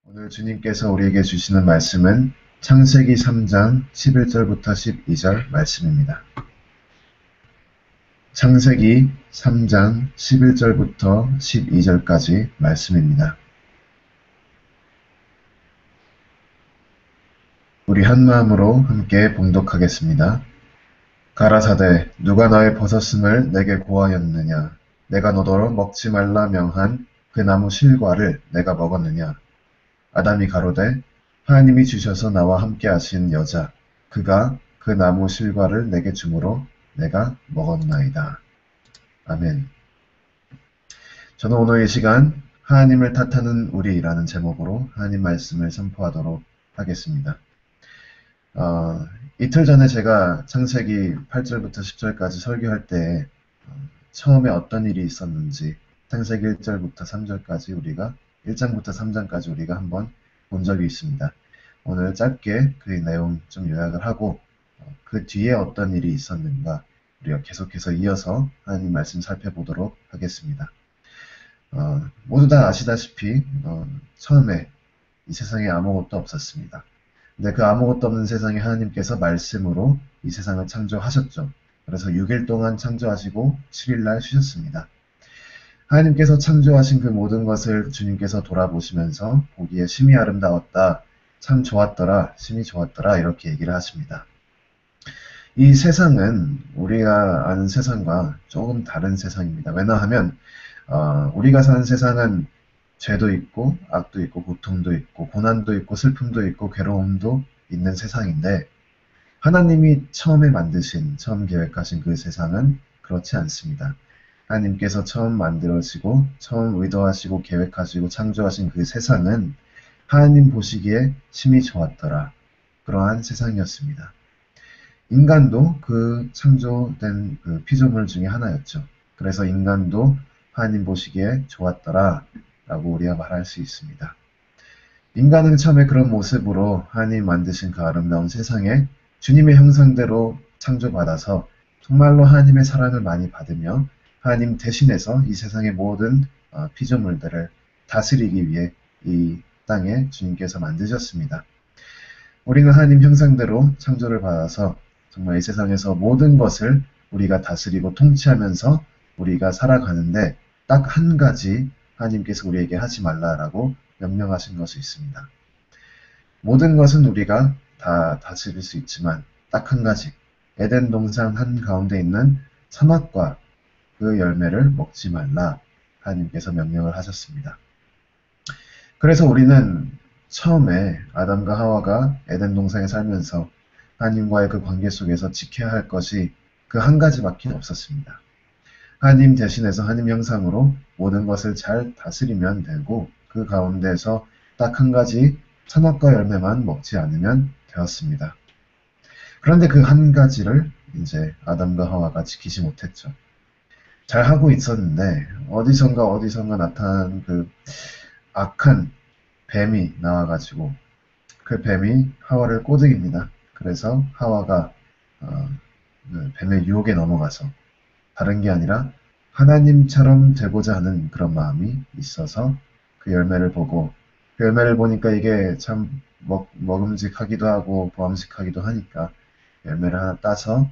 오늘 주님께서 우리에게 주시는 말씀은 창세기 3장 11절부터 12절 말씀입니다. 창세기 3장 11절부터 12절까지 말씀입니다. 우리 한마음으로 함께 봉독하겠습니다. 가라사대 누가 너의 벗었음을 내게 고하였느냐? 내가 너더러 먹지 말라 명한 그 나무 실과를 내가 먹었느냐? 아담이 가로되 하나님이 주셔서 나와 함께 하신 여자 그가 그 나무 실과를 내게 주므로 내가 먹었나이다. 아멘. 저는 오늘 이 시간 하나님을 탓하는 우리라는 제목으로 하나님 말씀을 선포하도록 하겠습니다. 이틀 전에 제가 창세기 8절부터 10절까지 설교할 때 처음에 어떤 일이 있었는지 창세기 1절부터 3절까지 우리가 1장부터 3장까지 우리가 한번 본 적이 있습니다. 오늘 짧게 그 내용 좀 요약을 하고 그 뒤에 어떤 일이 있었는가 우리가 계속해서 이어서 하나님 말씀 살펴보도록 하겠습니다. 모두 다 아시다시피 처음에 이 세상에 아무것도 없었습니다. 근데 그 아무것도 없는 세상에 하나님께서 말씀으로 이 세상을 창조하셨죠. 그래서 6일 동안 창조하시고 7일날 쉬셨습니다. 하나님께서 창조하신 그 모든 것을 주님께서 돌아보시면서 보기에 심히 아름다웠다, 참 좋았더라, 심히 좋았더라 이렇게 얘기를 하십니다. 이 세상은 우리가 아는 세상과 조금 다른 세상입니다. 왜냐하면 우리가 사는 세상은 죄도 있고 악도 있고 고통도 있고 고난도 있고 슬픔도 있고 괴로움도 있는 세상인데 하나님이 처음에 만드신, 처음 계획하신 그 세상은 그렇지 않습니다. 하나님께서 처음 만들어지고 처음 의도하시고 계획하시고 창조하신 그 세상은 하나님 보시기에 심히 좋았더라. 그러한 세상이었습니다. 인간도 그 창조된 그 피조물 중에 하나였죠. 그래서 인간도 하나님 보시기에 좋았더라 라고 우리가 말할 수 있습니다. 인간은 처음에 그런 모습으로 하나님 만드신 그 아름다운 세상에 주님의 형상대로 창조받아서 정말로 하나님의 사랑을 많이 받으며 하나님 대신해서 이 세상의 모든 피조물들을 다스리기 위해 이 땅에 주님께서 만드셨습니다. 우리는 하나님 형상대로 창조를 받아서 정말 이 세상에서 모든 것을 우리가 다스리고 통치하면서 우리가 살아가는데 딱 한 가지 하나님께서 우리에게 하지 말라라고 명령하신 것이 있습니다. 모든 것은 우리가 다 다스릴 수 있지만 딱 한 가지 에덴 동산 한가운데 있는 선악과 그 열매를 먹지 말라 하나님께서 명령을 하셨습니다. 그래서 우리는 처음에 아담과 하와가 에덴 동산에 살면서 하나님과의 그 관계 속에서 지켜야 할 것이 그 한 가지밖에 없었습니다. 하나님 대신해서 하나님 형상으로 모든 것을 잘 다스리면 되고 그 가운데에서 딱 한 가지 선악과 열매만 먹지 않으면 되었습니다. 그런데 그 한 가지를 이제 아담과 하와가 지키지 못했죠. 잘 하고 있었는데 어디선가 나타난 그 악한 뱀이 나와가지고 그 뱀이 하와를 꼬드깁니다. 그래서 하와가 뱀의 유혹에 넘어가서 다른 게 아니라 하나님처럼 되고자 하는 그런 마음이 있어서 그 열매를 보고 그 열매를 보니까 이게 참 먹음직하기도 하고 보암직하기도 하니까 열매를 하나 따서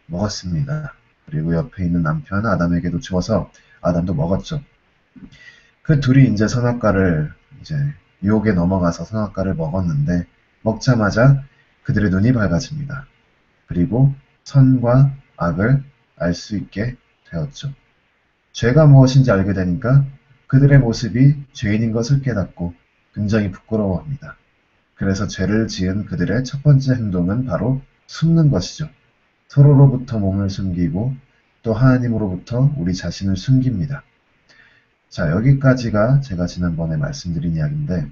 먹었습니다. 그리고 옆에 있는 남편 아담에게도 주어서 아담도 먹었죠. 그 둘이 이제 선악과를 이제 유혹에 넘어가서 선악과를 먹었는데 먹자마자 그들의 눈이 밝아집니다. 그리고 선과 악을 알 수 있게 되었죠. 죄가 무엇인지 알게 되니까 그들의 모습이 죄인인 것을 깨닫고 굉장히 부끄러워합니다. 그래서 죄를 지은 그들의 첫 번째 행동은 바로 숨는 것이죠. 서로로부터 몸을 숨기고 또 하나님으로부터 우리 자신을 숨깁니다. 자, 여기까지가 제가 지난번에 말씀드린 이야기인데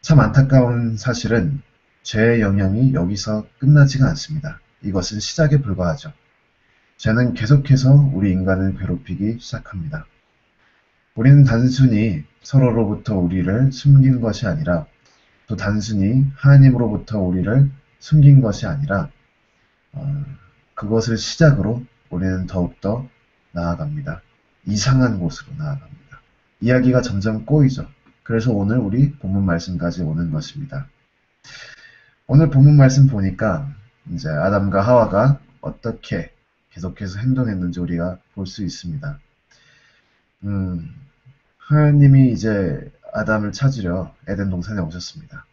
참 안타까운 사실은 죄의 영향이 여기서 끝나지가 않습니다. 이것은 시작에 불과하죠. 죄는 계속해서 우리 인간을 괴롭히기 시작합니다. 우리는 단순히 서로로부터 우리를 숨긴 것이 아니라 또 단순히 하나님으로부터 우리를 숨긴 것이 아니라 그것을 시작으로 우리는 더욱더 나아갑니다. 이상한 곳으로 나아갑니다. 이야기가 점점 꼬이죠. 그래서 오늘 우리 본문 말씀까지 오는 것입니다. 오늘 본문 말씀 보니까 이제 아담과 하와가 어떻게 계속해서 행동했는지 우리가 볼 수 있습니다. 음, 하나님이 이제 아담을 찾으려 에덴 동산에 오셨습니다.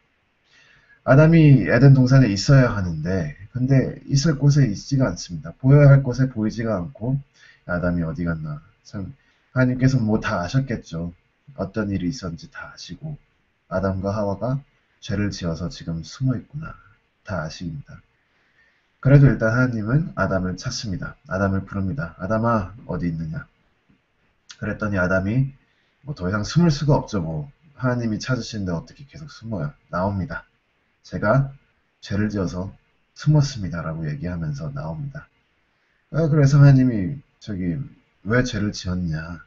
아담이 에덴 동산에 있어야 하는데, 근데 있을 곳에 있지가 않습니다. 보여야 할 곳에 보이지가 않고, 아담이 어디 갔나. 참, 하나님께서 뭐 다 아셨겠죠. 어떤 일이 있었는지 다 아시고, 아담과 하와가 죄를 지어서 지금 숨어 있구나. 다 아십니다. 그래도 일단 하나님은 아담을 찾습니다. 아담을 부릅니다. 아담아, 어디 있느냐. 그랬더니 아담이 뭐 더 이상 숨을 수가 없죠. 뭐 하나님이 찾으시는데 어떻게 계속 숨어요. 나옵니다. 제가 죄를 지어서 숨었습니다. 라고 얘기하면서 나옵니다. 그래서 하나님이 저기 왜 죄를 지었냐.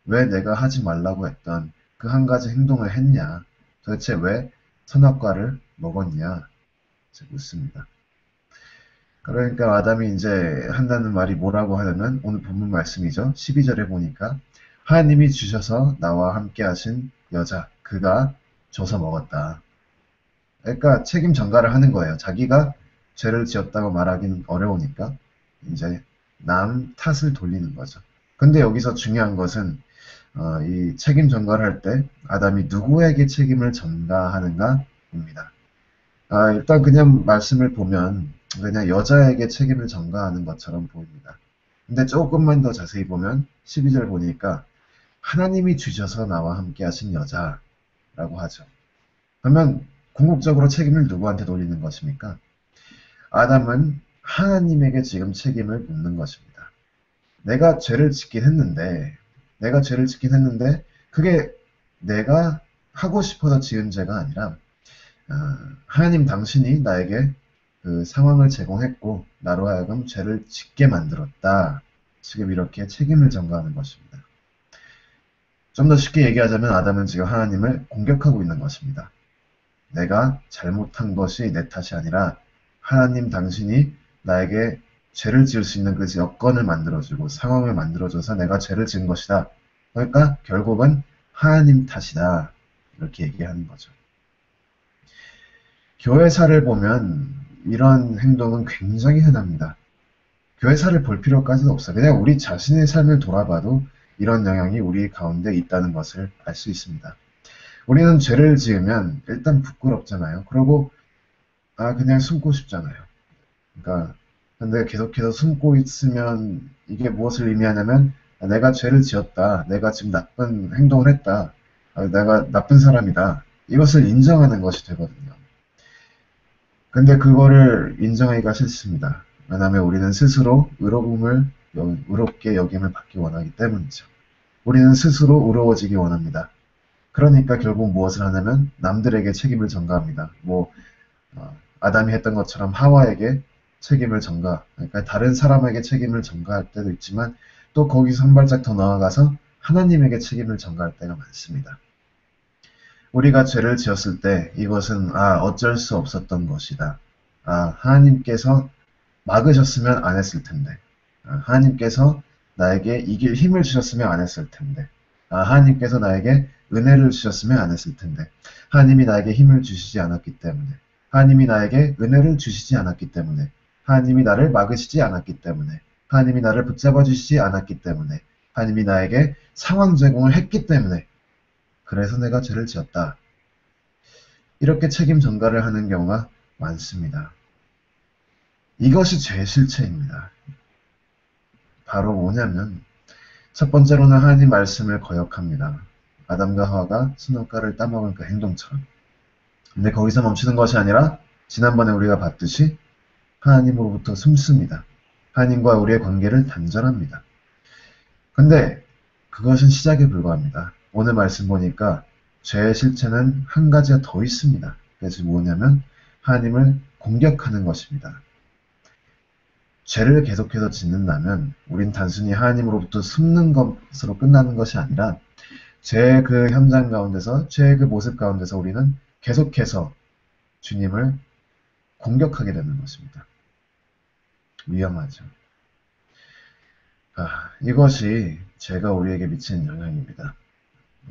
왜 내가 하지 말라고 했던 그 한 가지 행동을 했냐. 도대체 왜 선악과를 먹었냐. 묻습니다. 그러니까 아담이 이제 한다는 말이 뭐라고 하냐면 오늘 본문 말씀이죠. 12절에 보니까 하나님이 주셔서 나와 함께 하신 여자, 그가 줘서 먹었다. 그러니까 책임 전가를 하는 거예요. 자기가 죄를 지었다고 말하기는 어려우니까 이제 남 탓을 돌리는 거죠. 근데 여기서 중요한 것은 이 책임 전가를 할 때 아담이 누구에게 책임을 전가하는가입니다. 일단 그냥 말씀을 보면 그냥 여자에게 책임을 전가하는 것처럼 보입니다. 근데 조금만 더 자세히 보면 12절 보니까 하나님이 주셔서 나와 함께 하신 여자라고 하죠. 그러면 궁극적으로 책임을 누구한테 돌리는 것입니까? 아담은 하나님에게 지금 책임을 묻는 것입니다. 내가 죄를 짓긴 했는데 그게 내가 하고 싶어서 지은 죄가 아니라 하나님 당신이 나에게 그 상황을 제공했고 나로 하여금 죄를 짓게 만들었다. 지금 이렇게 책임을 전가하는 것입니다. 좀 더 쉽게 얘기하자면 아담은 지금 하나님을 공격하고 있는 것입니다. 내가 잘못한 것이 내 탓이 아니라 하나님 당신이 나에게 죄를 지을 수 있는 그 여건을 만들어주고 상황을 만들어줘서 내가 죄를 지은 것이다. 그러니까 결국은 하나님 탓이다. 이렇게 얘기하는 거죠. 교회사를 보면 이런 행동은 굉장히 흔합니다. 교회사를 볼 필요까지는 없어요. 그냥 우리 자신의 삶을 돌아봐도 이런 영향이 우리 가운데 있다는 것을 알 수 있습니다. 우리는 죄를 지으면 일단 부끄럽잖아요. 그러고 그냥 숨고 싶잖아요. 그러니까 근데 계속해서 숨고 있으면 이게 무엇을 의미하냐면 내가 죄를 지었다. 내가 지금 나쁜 행동을 했다. 내가 나쁜 사람이다. 이것을 인정하는 것이 되거든요. 근데 그거를 인정하기가 싫습니다. 왜냐하면 우리는 스스로 의롭게 여김을 받기 원하기 때문이죠. 우리는 스스로 의로워지기 원합니다. 그러니까 결국 무엇을 하냐면 남들에게 책임을 전가합니다. 아담이 했던 것처럼 하와에게 책임을 전가, 그러니까 다른 사람에게 책임을 전가할 때도 있지만 또 거기서 한 발짝 더 나아가서 하나님에게 책임을 전가할 때가 많습니다. 우리가 죄를 지었을 때 이것은 어쩔 수 없었던 것이다. 하나님께서 막으셨으면 안 했을 텐데. 하나님께서 나에게 이길 힘을 주셨으면 안 했을 텐데. 하나님께서 나에게 은혜를 주셨으면 안 했을 텐데. 하나님이 나에게 힘을 주시지 않았기 때문에. 하나님이 나에게 은혜를 주시지 않았기 때문에. 하나님이 나를 막으시지 않았기 때문에. 하나님이 나를 붙잡아 주시지 않았기 때문에. 하나님이 나에게 상황 제공을 했기 때문에. 그래서 내가 죄를 지었다. 이렇게 책임 전가를 하는 경우가 많습니다. 이것이 죄의 실체입니다. 바로 뭐냐면 첫 번째로는 하나님 말씀을 거역합니다. 아담과 하와가 선악과를 따먹은 그 행동처럼. 근데 거기서 멈추는 것이 아니라 지난번에 우리가 봤듯이 하나님으로부터 숨습니다. 하나님과 우리의 관계를 단절합니다. 근데 그것은 시작에 불과합니다. 오늘 말씀 보니까 죄의 실체는 한 가지가 더 있습니다. 그래서 뭐냐면 하나님을 공격하는 것입니다. 죄를 계속해서 짓는다면 우린 단순히 하나님으로부터 숨는 것으로 끝나는 것이 아니라 죄의 그 현장 가운데서 죄의 그 모습 가운데서 우리는 계속해서 주님을 공격하게 되는 것입니다. 위험하죠. 이것이 죄가 우리에게 미치는 영향입니다.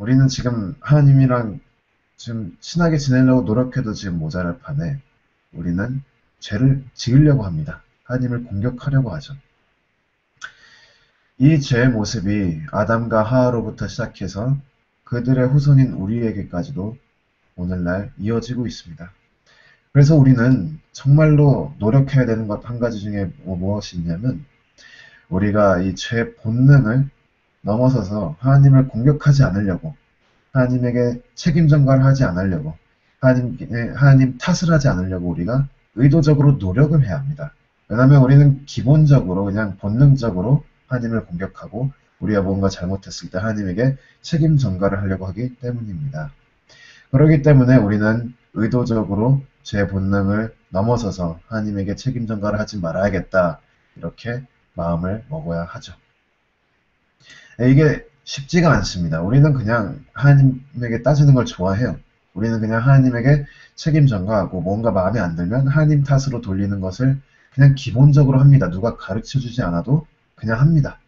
우리는 지금 하나님이랑 지금 친하게 지내려고 노력해도 지금 모자랄 판에 우리는 죄를 지으려고 합니다. 하나님을 공격하려고 하죠. 이 죄의 모습이 아담과 하와로부터 시작해서 그들의 후손인 우리에게까지도 오늘날 이어지고 있습니다. 그래서 우리는 정말로 노력해야 되는 것 한 가지 중에 무엇이 있냐면 우리가 이 죄의 본능을 넘어서서 하나님을 공격하지 않으려고 하나님에게 책임 전가를 하지 않으려고 하나님 탓을 하지 않으려고 우리가 의도적으로 노력을 해야 합니다. 왜냐하면 우리는 기본적으로 그냥 본능적으로 하나님을 공격하고 우리가 뭔가 잘못했을 때 하나님에게 책임 전가를 하려고 하기 때문입니다. 그렇기 때문에 우리는 의도적으로 제 본능을 넘어서서 하나님에게 책임 전가를 하지 말아야겠다 이렇게 마음을 먹어야 하죠. 이게 쉽지가 않습니다. 우리는 그냥 하나님에게 따지는 걸 좋아해요. 우리는 그냥 하나님에게 책임 전가하고 뭔가 마음에 안 들면 하나님 탓으로 돌리는 것을 그냥 기본적으로 합니다. 누가 가르쳐주지 않아도 그냥 합니다.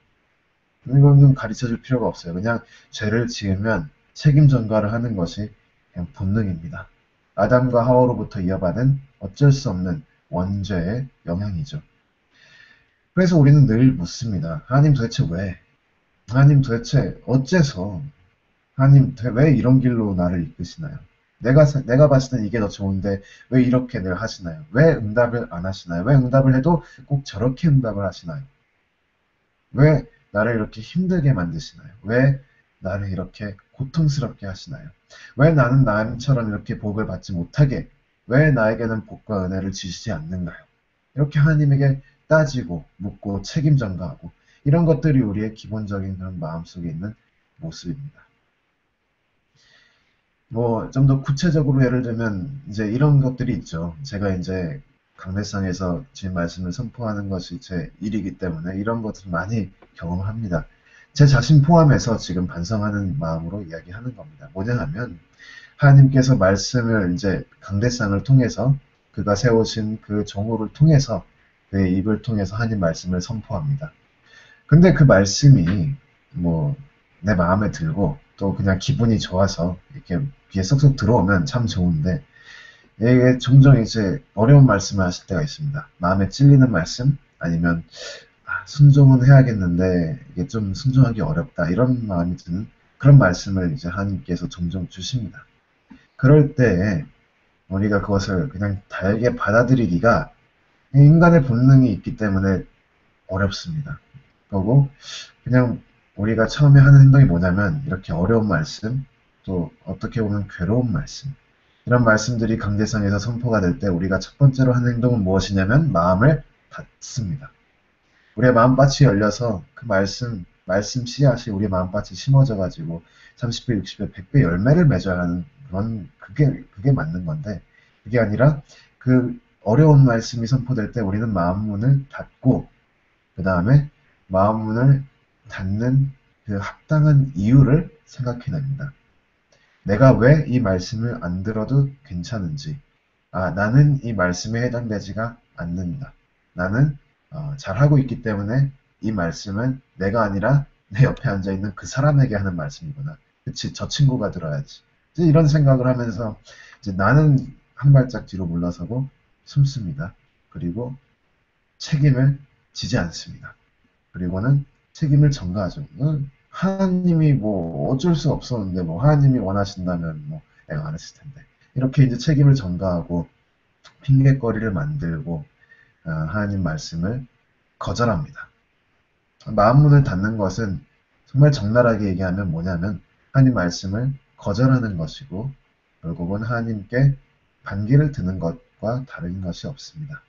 이거는 가르쳐줄 필요가 없어요. 그냥 죄를 지으면 책임 전가를 하는 것이 그냥 본능입니다. 아담과 하와로부터 이어받은 어쩔 수 없는 원죄의 영향이죠. 그래서 우리는 늘 묻습니다. 하나님 도대체 왜? 하나님 도대체 어째서? 하나님 왜 이런 길로 나를 이끄시나요? 내가 봤을 땐 이게 더 좋은데 왜 이렇게 늘 하시나요? 왜 응답을 안 하시나요? 왜 응답을 해도 꼭 저렇게 응답을 하시나요? 왜 나를 이렇게 힘들게 만드시나요? 왜 나를 이렇게 고통스럽게 하시나요? 왜 나는 남처럼 이렇게 복을 받지 못하게, 왜 나에게는 복과 은혜를 주시지 않는가요? 이렇게 하나님에게 따지고 묻고 책임 전가하고 이런 것들이 우리의 기본적인 그런 마음속에 있는 모습입니다. 뭐 좀 더 구체적으로 예를 들면 이제 이런 것들이 있죠. 제가 이제 강대상에서 제 말씀을 선포하는 것이 제 일이기 때문에 이런 것을 많이 경험합니다. 제 자신 포함해서 지금 반성하는 마음으로 이야기하는 겁니다. 뭐냐 하면 하나님께서 말씀을 이제 강대상을 통해서 그가 세우신 그 정오를 통해서 그의 입을 통해서 하나님 말씀을 선포합니다. 근데 그 말씀이 뭐 내 마음에 들고 또 그냥 기분이 좋아서 이렇게 귀에 쏙쏙 들어오면 참 좋은데 이게 종종 이제 어려운 말씀을 하실 때가 있습니다. 마음에 찔리는 말씀 아니면 순종은 해야겠는데 이게 좀 순종하기 어렵다 이런 마음이 드는 그런 말씀을 이제 하나님께서 종종 주십니다. 그럴 때에 우리가 그것을 그냥 달게 받아들이기가 인간의 본능이 있기 때문에 어렵습니다. 그리고 그냥 우리가 처음에 하는 행동이 뭐냐면 이렇게 어려운 말씀 또 어떻게 보면 괴로운 말씀 이런 말씀들이 강대상에서 선포가 될 때 우리가 첫 번째로 하는 행동은 무엇이냐면 마음을 닫습니다. 우리의 마음밭이 열려서 그 말씀 씨앗이 우리 마음밭에 심어져 가지고 30배, 60배, 100배 열매를 맺어야 하는 그런 그게 맞는 건데 그게 아니라 그 어려운 말씀이 선포될 때 우리는 마음 문을 닫고 그 다음에 마음 문을 닫는 그 합당한 이유를 생각해냅니다. 내가 왜 이 말씀을 안 들어도 괜찮은지, 나는 이 말씀에 해당되지가 않는다. 나는 잘하고 있기 때문에 이 말씀은 내가 아니라 내 옆에 앉아있는 그 사람에게 하는 말씀이구나. 그치, 저 친구가 들어야지. 이제 이런 생각을 하면서 이제 나는 한 발짝 뒤로 물러서고 숨습니다. 그리고 책임을 지지 않습니다. 그리고는 책임을 전가하죠. 하나님이 뭐 어쩔 수 없었는데 뭐 하나님이 원하신다면 뭐 내가 안 했을 텐데 이렇게 이제 책임을 전가하고 핑계거리를 만들고 하나님 말씀을 거절합니다. 마음 문을 닫는 것은 정말 적나라하게 얘기하면 뭐냐면 하나님 말씀을 거절하는 것이고 결국은 하나님께 반기를 드는 것과 다른 것이 없습니다.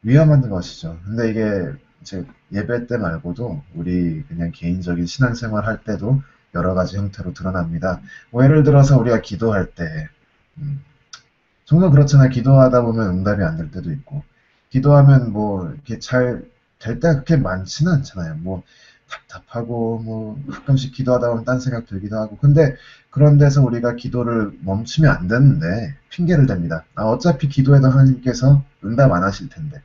위험한 것이죠. 근데 이게 이제 예배 때 말고도 우리 그냥 개인적인 신앙생활 할 때도 여러 가지 형태로 드러납니다. 뭐 예를 들어서 우리가 기도할 때 종종 그렇잖아요. 기도하다 보면 응답이 안 될 때도 있고 기도하면 뭐 이렇게 잘 될 때가 그렇게 많지는 않잖아요. 뭐 답답하고 뭐 가끔씩 기도하다 보면 딴 생각 들기도 하고 근데 그런 데서 우리가 기도를 멈추면 안 되는데 핑계를 댑니다. 어차피 기도해도 하나님께서 응답 안 하실 텐데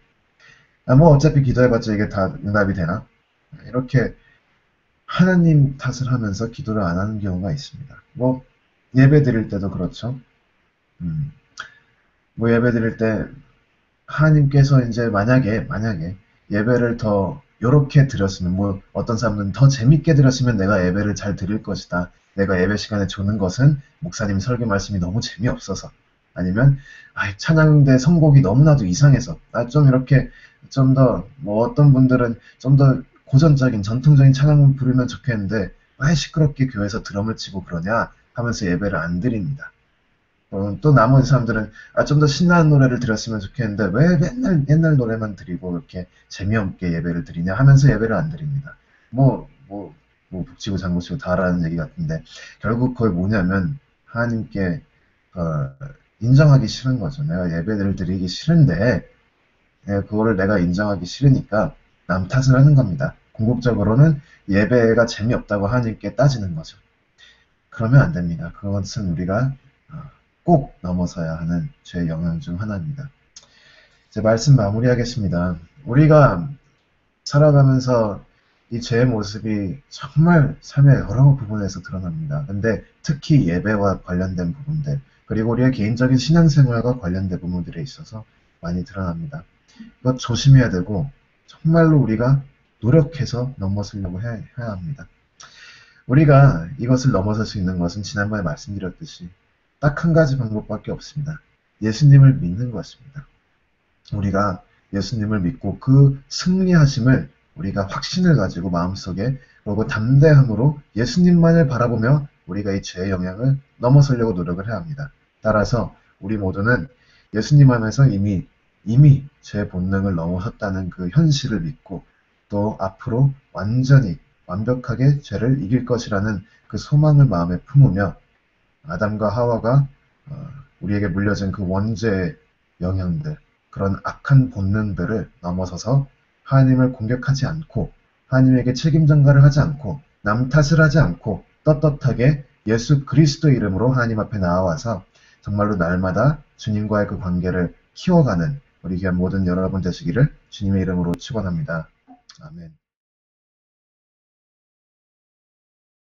뭐 어차피 기도해봤자 이게 다 응답이 되나? 이렇게 하나님 탓을 하면서 기도를 안 하는 경우가 있습니다. 뭐 예배 드릴 때도 그렇죠. 음, 뭐 예배 드릴 때 하나님께서 이제 만약에 예배를 더 요렇게 드렸으면, 뭐 어떤 사람들은 더 재밌게 드렸으면 내가 예배를 잘 드릴 것이다. 내가 예배 시간에 주는 것은 목사님 설교 말씀이 너무 재미없어서, 아니면 찬양대 선곡이 너무나도 이상해서, 좀 이렇게 좀 더, 뭐 어떤 분들은 좀 더 고전적인 전통적인 찬양을 부르면 좋겠는데 왜 시끄럽게 교회에서 드럼을 치고 그러냐 하면서 예배를 안 드립니다. 또 나머지 사람들은 좀 더 신나는 노래를 드렸으면 좋겠는데 왜 맨날 옛날 노래만 드리고 이렇게 재미없게 예배를 드리냐 하면서 예배를 안 드립니다. 북치고 장구치고 다라는 얘기 같은데, 결국 그걸 뭐냐면 하나님께 어, 인정하기 싫은 거죠. 내가 예배를 드리기 싫은데 그거를 내가 인정하기 싫으니까 남 탓을 하는 겁니다. 궁극적으로는 예배가 재미없다고 하나님께 따지는 거죠. 그러면 안 됩니다. 그것은 우리가 어, 꼭 넘어서야 하는 죄의 영역 중 하나입니다. 이제 말씀 마무리하겠습니다. 우리가 살아가면서 이 죄의 모습이 정말 삶의 여러 부분에서 드러납니다. 근데 특히 예배와 관련된 부분들, 그리고 우리의 개인적인 신앙생활과 관련된 부분들에 있어서 많이 드러납니다. 이거 조심해야 되고 정말로 우리가 노력해서 넘어서려고 해야 합니다. 우리가 이것을 넘어설 수 있는 것은 지난번에 말씀드렸듯이 딱 한 가지 방법밖에 없습니다. 예수님을 믿는 것입니다. 우리가 예수님을 믿고 그 승리하심을 우리가 확신을 가지고 마음속에, 그리고 담대함으로 예수님만을 바라보며 우리가 이 죄의 영향을 넘어서려고 노력을 해야 합니다. 따라서 우리 모두는 예수님 안에서 이미 죄의 본능을 넘어섰다는 그 현실을 믿고, 또 앞으로 완전히 완벽하게 죄를 이길 것이라는 그 소망을 마음에 품으며, 아담과 하와가 우리에게 물려진 그 원죄의 영향들, 그런 악한 본능들을 넘어서서 하나님을 공격하지 않고, 하나님에게 책임 전가를 하지 않고, 남 탓을 하지 않고, 떳떳하게 예수 그리스도 이름으로 하나님 앞에 나와서 정말로 날마다 주님과의 그 관계를 키워가는 우리 귀한 모든 여러분 되시기를 주님의 이름으로 축원합니다. 아멘.